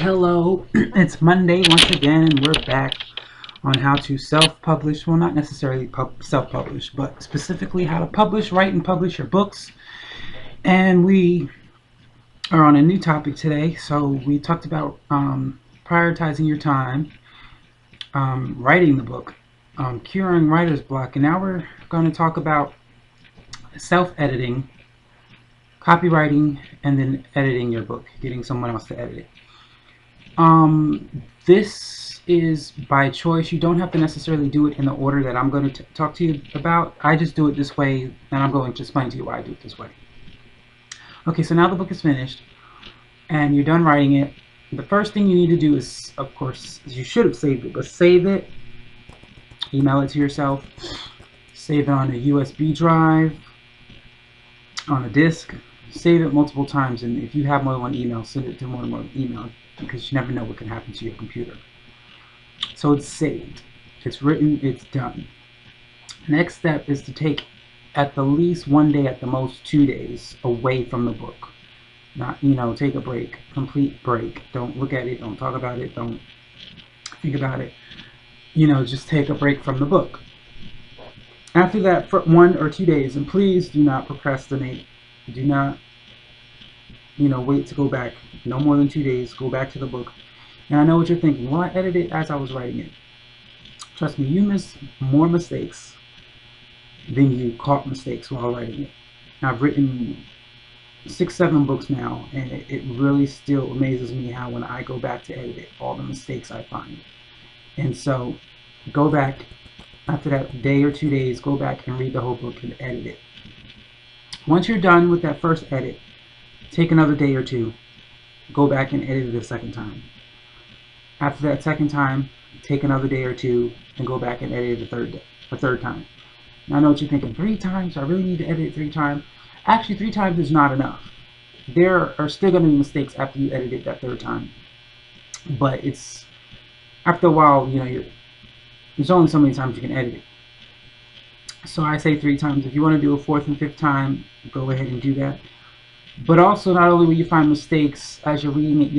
Hello, it's Monday once again, and we're back on how to self-publish. Well, not necessarily self-publish, but specifically how to publish, write, and publish your books. And we are on a new topic today. So we talked about prioritizing your time, writing the book, curing writer's block, and now we're going to talk about self-editing, copywriting, and then editing your book, getting someone else to edit it. This is by choice. You don't have to necessarily do it in the order that I'm going to talk to you about. I just do it this way, and I'm going to explain to you why I do it this way. Okay, so now the book is finished, and you're done writing it. The first thing you need to do is, of course, you should have saved it, but save it, email it to yourself, save it on a USB drive, on a disk, save it multiple times, and if you have more than one email, send it to more than one email, because you never know what can happen to your computer. So it's saved, it's written, it's done. Next step is to take at the least 1 day, at the most 2 days away from the book. Not, take a break, complete break. Don't look at it, don't talk about it, don't think about it. Just take a break from the book. After that, for 1 or 2 days, and please do not procrastinate. Do not wait to go back. No more than 2 days. Go back to the book. And I know what you're thinking. Well, I edited it as I was writing it. Trust me, you miss more mistakes than you caught mistakes while writing it. I've written 6, 7 books now, and it really still amazes me how when I go back to edit it, all the mistakes I find. And so, go back after that day or 2 days. Go back and read the whole book and edit it. Once you're done with that first edit, take another day or 2, go back and edit it a second time. After that second time, take another day or 2 and go back and edit it a third time. Now I know what you're thinking, 3 times? I really need to edit it 3 times? Actually, 3 times is not enough. There are still going to be mistakes after you edit it that 3rd time. But it's, after a while, there's only so many times you can edit it. So I say 3 times. If you want to do a 4th and 5th time, go ahead and do that. But also, not only will you find mistakes as you're reading it,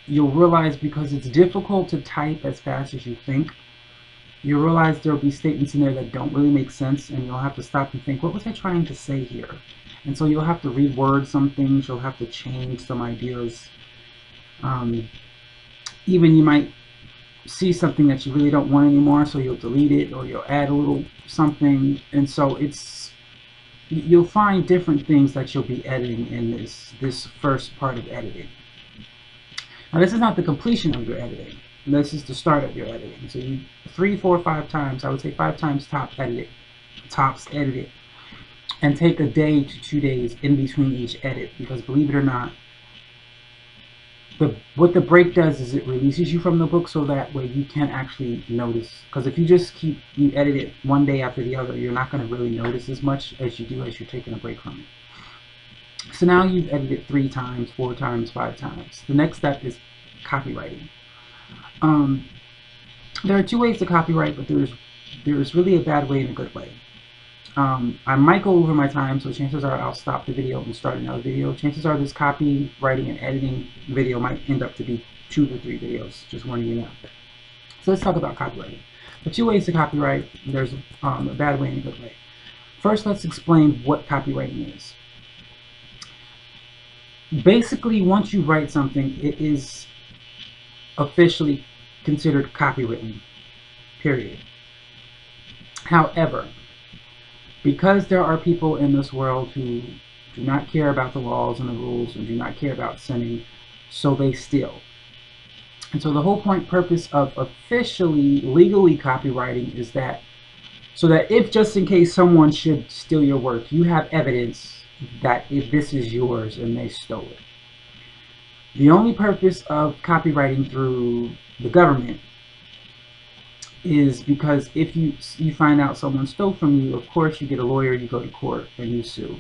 you'll realize, because it's difficult to type as fast as you think, you'll realize there'll be statements in there that don't really make sense, and you'll have to stop and think, what was I trying to say here? And so you'll have to reword some things, you'll have to change some ideas. Even you might see something that you really don't want anymore, so you'll delete it, or you'll add a little something. And so you'll find different things that you'll be editing in this first part of editing. Now, this is not the completion of your editing. This is the start of your editing. So 3, 4, 5 times, I would say 5 times tops edit it, and take a day to 2 days in between each edit, because believe it or not, what the break does is it releases you from the book, so that way you can actually notice. Because if you edit it 1 day after the other, you're not going to really notice as much as you do as you're taking a break from it. So now you've edited 3 times, 4 times, 5 times. The next step is copywriting. There are 2 ways to copyright, but there's really a bad way and a good way. I might go over my time, so chances are I'll stop the video and start another video. Chances are this copywriting and editing video might end up to be 2 to 3 videos, just warning you now. So let's talk about copywriting. The 2 ways to copyright, there's a bad way and a good way. First, let's explain what copywriting is. Basically, once you write something, it is officially considered copywritten, period. However, because there are people in this world who do not care about the laws and the rules and do not care about sinning, so they steal. And so the whole purpose of officially, legally copywriting is that, so that if just in case someone should steal your work, you have evidence that if this is yours and they stole it. The only purpose of copywriting through the government is because if you find out someone stole from you, of course you get a lawyer, you go to court, and you sue.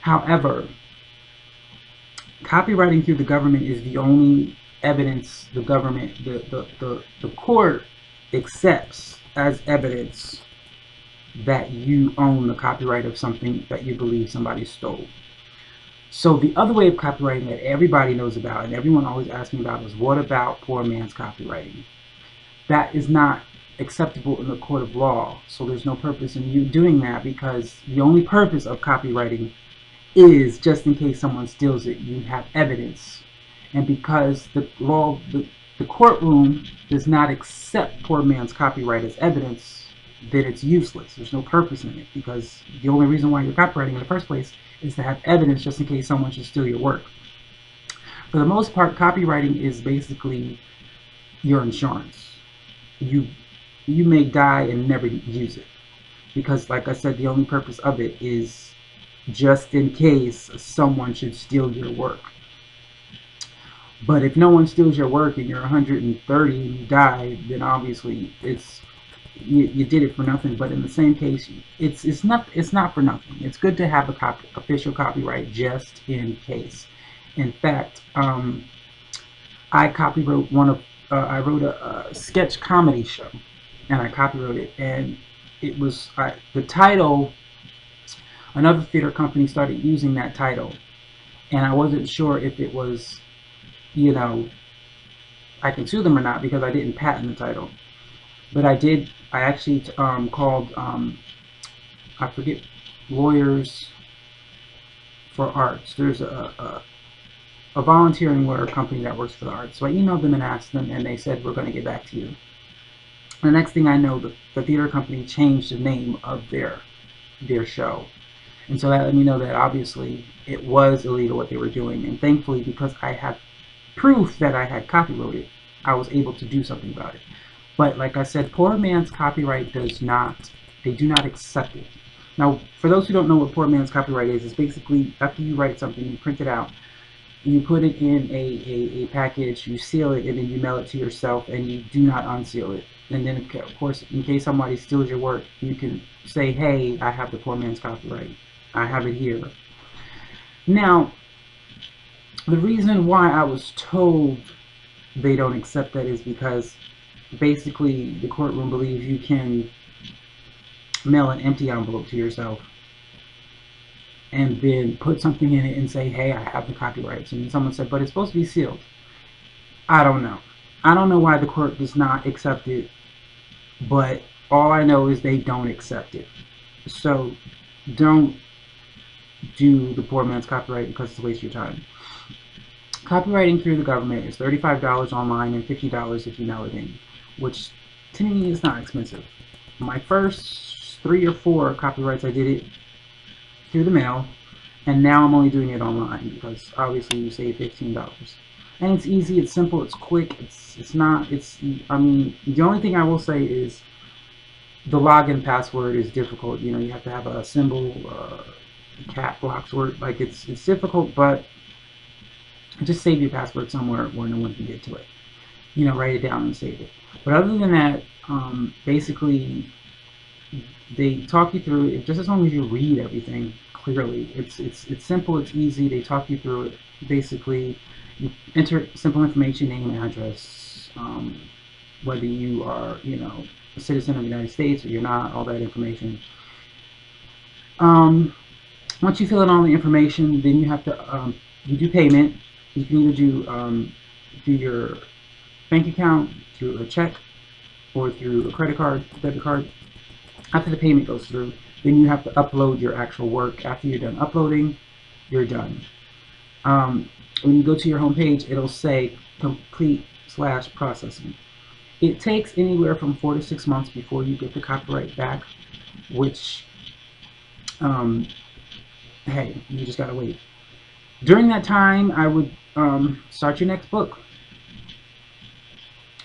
However, copywriting through the government is the only evidence the government, the court accepts as evidence that you own the copyright of something that you believe somebody stole. So the other way of copywriting that everybody knows about and everyone always asks me about is, what about poor man's copywriting? That is not acceptable in the court of law. So there's no purpose in you doing that, because the only purpose of copywriting is just in case someone steals it, you have evidence. And because the courtroom does not accept poor man's copyright as evidence, then it's useless. There's no purpose in it, because the only reason why you're copywriting in the first place is to have evidence just in case someone should steal your work. For the most part, copywriting is basically your insurance. You may die and never use it, because like I said, the only purpose of it is just in case someone should steal your work. But if no one steals your work and you're 130 and you die, then obviously you did it for nothing. But in the same case, it's not for nothing. It's good to have a official copyright just in case. In fact, I copywrote I wrote a sketch comedy show, and I copywrote it, and it was the title. Another theater company started using that title, and I wasn't sure if it was, you know, I can sue them or not, because I didn't patent the title. But I did. I actually called, I forget, Lawyers for Arts. There's a volunteering lawyer company that works for the arts. So I emailed them and asked them, and they said, we're going to get back to you. The next thing I know, the theater company changed the name of their show. And so that let me know that obviously it was illegal what they were doing. And thankfully, because I had proof that I had copyrighted, I was able to do something about it. But like I said, poor man's copyright they do not accept it. Now, for those who don't know what poor man's copyright is, it's basically after you write something, you print it out, you put it in a package, you seal it, and then you mail it to yourself, and you do not unseal it. And then, of course, in case somebody steals your work, you can say, hey, I have the poor man's copyright. I have it here. Now, the reason why I was told they don't accept that is because basically the courtroom believes you can mail an empty envelope to yourself and then put something in it and say, hey, I have the copyrights. And someone said, but it's supposed to be sealed. I don't know. I don't know why the court does not accept it, but all I know is they don't accept it. So don't do the poor man's copyright, because it's a waste of your time. Copywriting through the government is $35 online and $50 if you mail it in, which to me is not expensive. My first 3 or 4 copyrights, I did it through the mail, and now I'm only doing it online, because obviously you save $15. And it's easy, it's simple, it's quick, I mean, the only thing I will say is the login password is difficult. You know, you have to have a symbol, cat blocks word, like it's difficult, but just save your password somewhere where no one can get to it. You know, write it down and save it. But other than that, basically, they talk you through it. Just as long as you read everything clearly, it's simple, it's easy. They talk you through it. Basically, you enter simple information, name and address, whether you are, you know, a citizen of the United States or you're not, all that information. Once you fill in all the information, then you have to you do payment. You can either do your bank account through a check or through a credit card, debit card. After the payment goes through, then you have to upload your actual work. After you're done uploading, you're done. When you go to your home page, it'll say complete/processing. It takes anywhere from 4 to 6 months before you get the copyright back, which, hey, you just gotta wait. During that time, I would start your next book.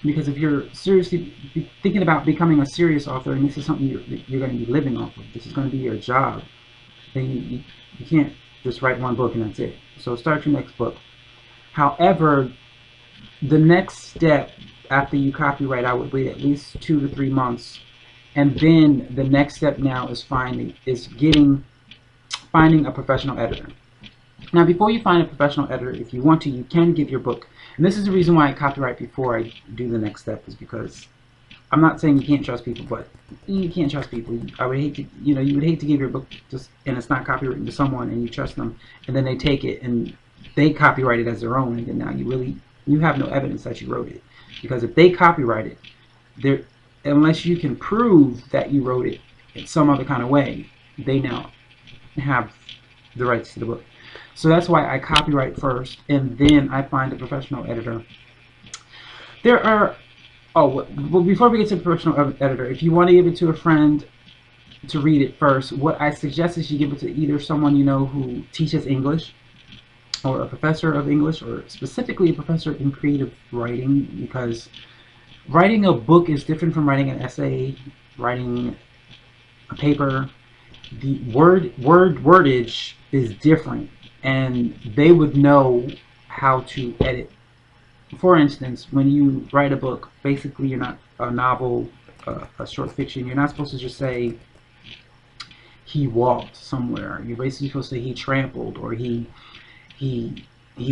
Because if you're seriously thinking about becoming a serious author, and this is something you're going to be living off of, this is going to be your job, then you can't just write one book and that's it. So start your next book. However, the next step after you copyright, I would wait at least 2 to 3 months, and then the next step now is finding a professional editor. Now, before you find a professional editor, if you want to, you can give your book. And this is the reason why I copyright before I do the next step, is because I'm not saying you can't trust people, but you can't trust people. I would hate to, you would hate to give your book just and it's not copywritten to someone and you trust them, and then they take it and they copyright it as their own, and then now you have no evidence that you wrote it, because if they copyright it, there, unless you can prove that you wrote it in some other kind of way, they now have the rights to the book. So that's why I copyright first, and then I find a professional editor. There are well, before we get to the professional editor, if you want to give it to a friend to read it first, what I suggest is you give it to either someone you know who teaches English, or a professor of English, or specifically a professor in creative writing, because writing a book is different from writing an essay, writing a paper. The wordage is different, and they would know how to edit. For instance, when you write a book, basically you're not a novel, a short fiction, you're not supposed to just say he walked somewhere. You're basically supposed to say he trampled, or he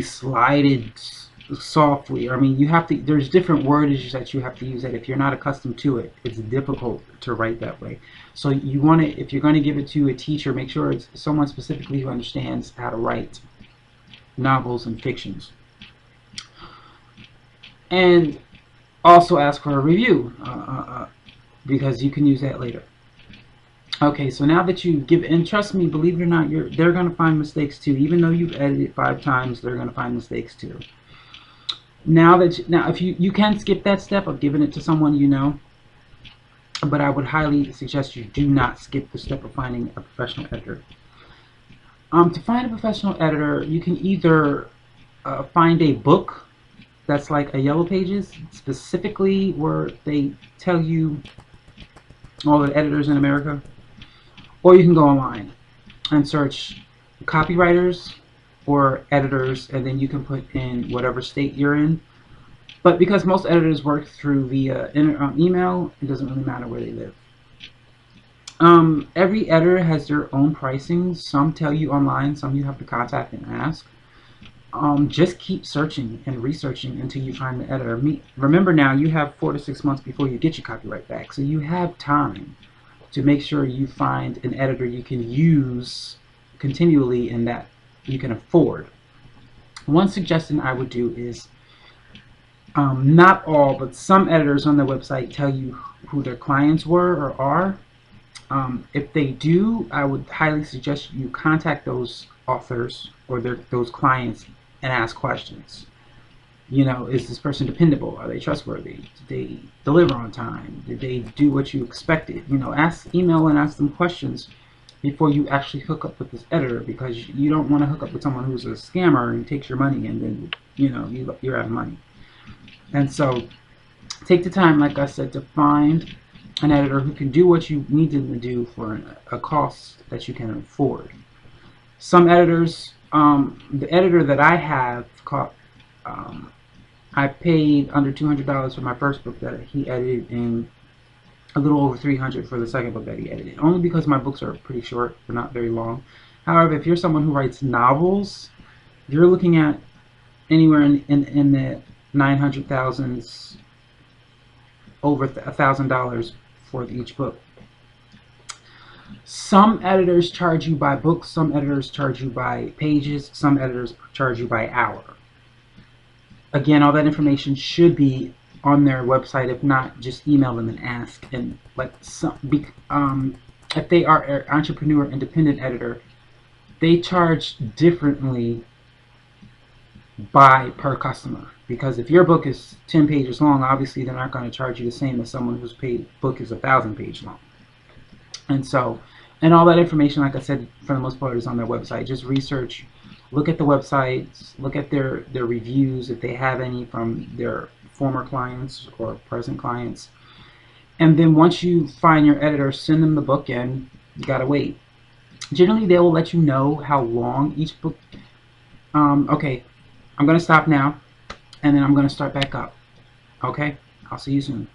slided softly. I mean, you have to. There's different wordages that you have to use that if you're not accustomed to it, it's difficult to write that way. So you want to, if you're going to give it to a teacher, make sure it's someone specifically who understands how to write novels and fictions. And also ask for a review, because you can use that later. Okay, so now that you give, and trust me, believe it or not, they're going to find mistakes too. Even though you've edited 5 times, they're going to find mistakes too. Now if you can skip that step of giving it to someone you know, but I would highly suggest you do not skip the step of finding a professional editor. To find a professional editor, you can either find a book that's like a Yellow Pages, specifically where they tell you all the editors in America, or you can go online and search copywriters or editors, and then you can put in whatever state you're in. But because most editors work through via email, it doesn't really matter where they live. Every editor has their own pricing. Some tell you online, some you have to contact and ask. Just keep searching and researching until you find the editor. Remember now, you have 4 to 6 months before you get your copyright back, so you have time to make sure you find an editor you can use continually and that you can afford. One suggestion I would do is, not all, but some editors on their website tell you who their clients were or are. If they do, I would highly suggest you contact those authors or those clients and ask questions. Is this person dependable? Are they trustworthy? Did they deliver on time? Did they do what you expected? Email and ask them questions before you actually hook up with this editor, because you don't want to hook up with someone who's a scammer and takes your money, and then you're out of money. And so take the time, like I said, to find an editor who can do what you need them to do for a cost that you can afford. Some editors, the editor that I have, I paid under $200 for my first book that he edited, and a little over $300 for the second book that he edited, only because my books are pretty short, they're not very long. However, if you're someone who writes novels, you're looking at anywhere in the 900,000s, over $1,000 for each book. Some editors charge you by book, some editors charge you by pages, some editors charge you by hour. Again, all that information should be on their website. If not, just email them and ask. And if they are an entrepreneur, independent editor, they charge differently per customer. Because if your book is 10 pages long, obviously they're not going to charge you the same as someone whose book is 1,000 pages long. And all that information, like I said, for the most part is on their website. Just research, look at the websites, look at their reviews if they have any from their former clients or present clients. And then once you find your editor, send them the book in. You gotta wait. Generally, they will let you know how long each book. Okay, I'm gonna stop now, and then I'm gonna start back up. Okay, I'll see you soon.